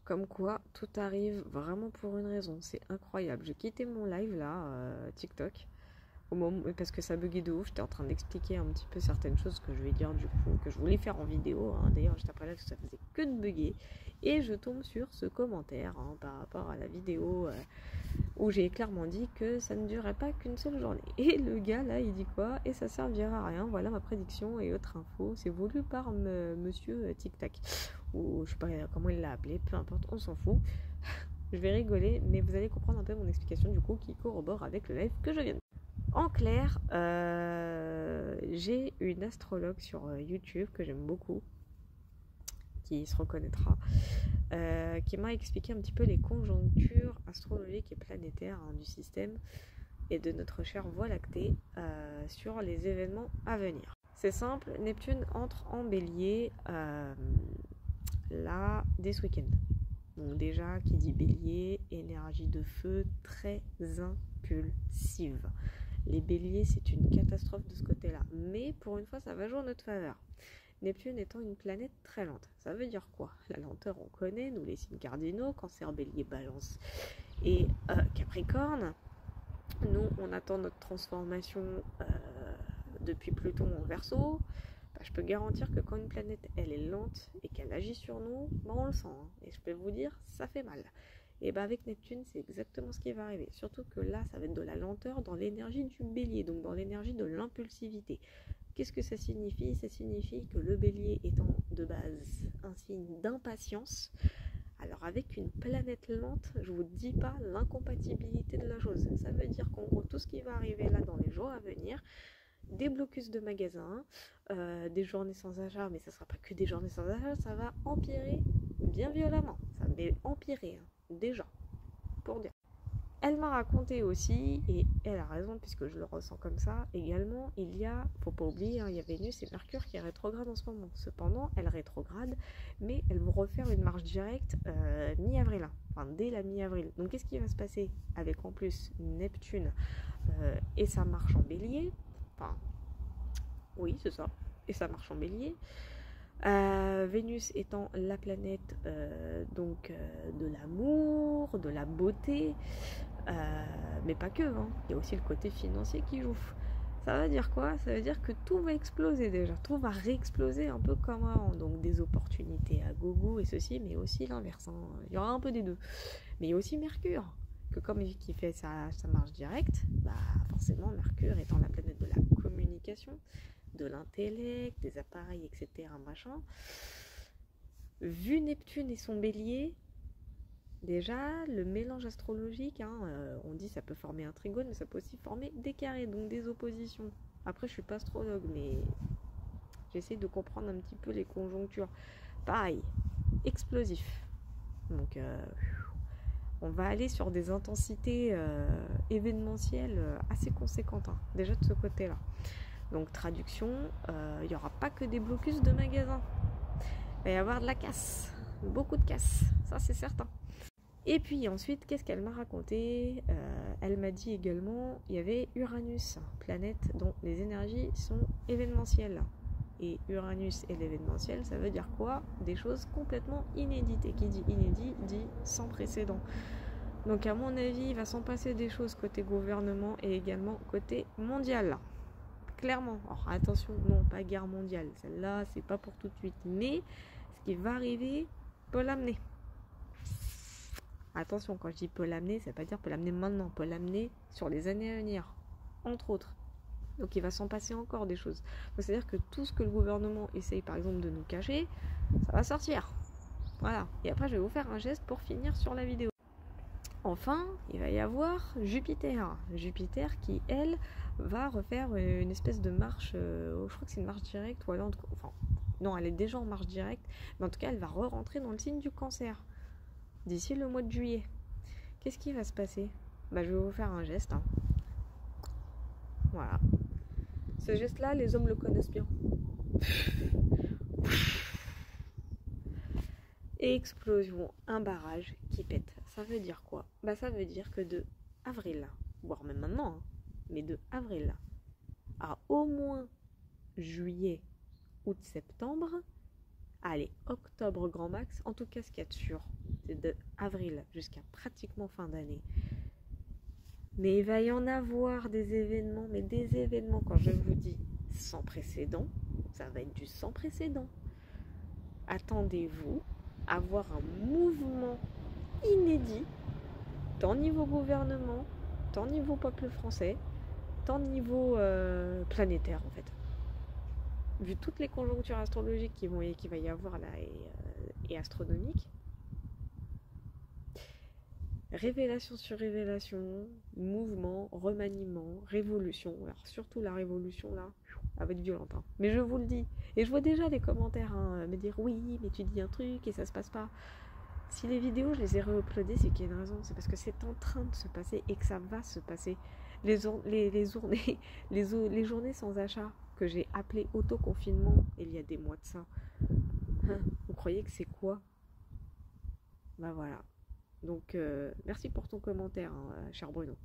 Comme quoi, tout arrive vraiment pour une raison. C'est incroyable. J'ai quitté mon live là, TikTok, au moment, parce que ça buguait de ouf. J'étais en train d'expliquer un petit peu certaines choses que je vais dire du coup, que je voulais faire en vidéo. D'ailleurs, juste après là, ça faisait que de bugger. Et je tombe sur ce commentaire par rapport à la vidéo où j'ai clairement dit que ça ne durait pas qu'une seule journée. Et le gars là, il dit quoi? Et ça servira à rien. Voilà ma prédiction et autre info. C'est voulu par monsieur Tic Tac. Ou je sais pas comment il l'a appelé, peu importe, on s'en fout. Je vais rigoler, mais vous allez comprendre un peu mon explication du coup qui corrobore avec le live que je viens de faire. En clair, j'ai une astrologue sur YouTube que j'aime beaucoup, qui se reconnaîtra, qui m'a expliqué un petit peu les conjonctures astrologiques et planétaires du système et de notre chère Voie lactée sur les événements à venir. C'est simple, Neptune entre en bélier là dès ce week-end. Donc déjà, qui dit bélier, énergie de feu très impulsive. Les béliers, c'est une catastrophe de ce côté-là. Mais pour une fois, ça va jouer en notre faveur. Neptune étant une planète très lente. Ça veut dire quoi? La lenteur, on connaît, nous les signes cardinaux, Cancer, Bélier, Balance et Capricorne. Nous, on attend notre transformation depuis Pluton en Verseau. Je peux garantir que quand une planète elle est lente et qu'elle agit sur nous, on le sent. Et je peux vous dire, ça fait mal. Et avec Neptune, c'est exactement ce qui va arriver. Surtout que là, ça va être de la lenteur dans l'énergie du bélier, donc dans l'énergie de l'impulsivité. Qu'est-ce que ça signifie? Ça signifie que le bélier étant de base un signe d'impatience, alors avec une planète lente, je vous dis pas l'incompatibilité de la chose. Ça veut dire qu'en gros, tout ce qui va arriver là dans les jours à venir, des blocus de magasins, des journées sans achat, mais ça ne sera pas que des journées sans achat, ça va empirer bien violemment. Ça va empirer, déjà, pour dire. Elle m'a raconté aussi, et elle a raison puisque je le ressens comme ça, également, faut pas oublier, il y a Vénus et Mercure qui est rétrograde en ce moment. Cependant, elle rétrograde, mais elle va refaire une marche directe mi-avril, enfin dès la mi-avril. Donc qu'est-ce qui va se passer avec en plus Neptune et sa marche en bélier? Enfin, oui, c'est ça. Et ça marche en bélier. Vénus étant la planète de l'amour, de la beauté, mais pas que. Il y a aussi le côté financier qui joue. Ça veut dire quoi? Ça veut dire que tout va exploser déjà. Tout va réexploser un peu comme avant. Donc des opportunités à gogo et ceci, mais aussi l'inverse. Il y aura un peu des deux. Mais il y a aussi Mercure, que comme il fait sa marche directe, forcément Mercure étant la planète de la communication, de l'intellect, des appareils, etc. machin. Vu Neptune et son bélier, déjà le mélange astrologique, on dit ça peut former un trigone, mais ça peut aussi former des carrés, donc des oppositions. Après, je suis pas astrologue, mais j'essaie de comprendre un petit peu les conjonctures. Pareil, explosif. Donc on va aller sur des intensités événementielles assez conséquentes, déjà de ce côté-là. Donc traduction, il n'y aura pas que des blocus de magasins. Il va y avoir de la casse, beaucoup de casse, ça c'est certain. Et puis ensuite, qu'est-ce qu'elle m'a raconté? Elle m'a dit également, il y avait Uranus, planète dont les énergies sont événementielles. Et Uranus et l'événementiel, ça veut dire quoi? Des choses complètement inédites. Et qui dit inédit, dit sans précédent. Donc à mon avis, il va s'en passer des choses côté gouvernement et également côté mondial. Clairement. Alors attention, non, pas guerre mondiale. Celle-là, c'est pas pour tout de suite. Mais ce qui va arriver peut l'amener. Attention, quand je dis peut l'amener, ça veut pas dire peut l'amener maintenant. Peut l'amener sur les années à venir, entre autres. Donc il va s'en passer encore des choses. C'est-à-dire que tout ce que le gouvernement essaye par exemple de nous cacher, ça va sortir. Voilà. Et après, je vais vous faire un geste pour finir sur la vidéo. Enfin, il va y avoir Jupiter. Jupiter qui, elle, va refaire une espèce de marche, je crois que c'est une marche directe, ou alors, enfin, non, elle est déjà en marche directe, mais en tout cas, elle va re-rentrer dans le signe du Cancer, d'ici le mois de juillet. Qu'est-ce qui va se passer? Je vais vous faire un geste. Voilà. Ce geste-là, les hommes le connaissent bien. Explosion, un barrage qui pète. Ça veut dire quoi? Ça veut dire que de avril, voire même maintenant, mais de avril à au moins juillet, août, septembre, Allez, octobre grand max. En tout cas, ce qu'il y a de sûr, c'est de avril jusqu'à pratiquement fin d'année. Mais il va y en avoir des événements, mais des événements, quand je vous dis sans précédent, ça va être du sans précédent. Attendez-vous à voir un mouvement inédit, tant niveau gouvernement, tant niveau peuple français, tant niveau planétaire en fait. Vu toutes les conjonctures astrologiques qu'il va y avoir là et astronomiques, révélation sur révélation, mouvement, remaniement, révolution. Alors surtout la révolution là, elle va être violente. Hein. Mais je vous le dis. Et je vois déjà les commentaires me dire oui, mais tu dis un truc et ça se passe pas. Si les vidéos je les ai re-uploadées, c'est qu'il y a une raison. C'est parce que c'est en train de se passer et que ça va se passer. Les journées sans achat que j'ai appelées autoconfinement il y a des mois de ça. Hein, vous croyez que c'est quoi? Bah voilà. Donc, merci pour ton commentaire, hein, cher Bruno.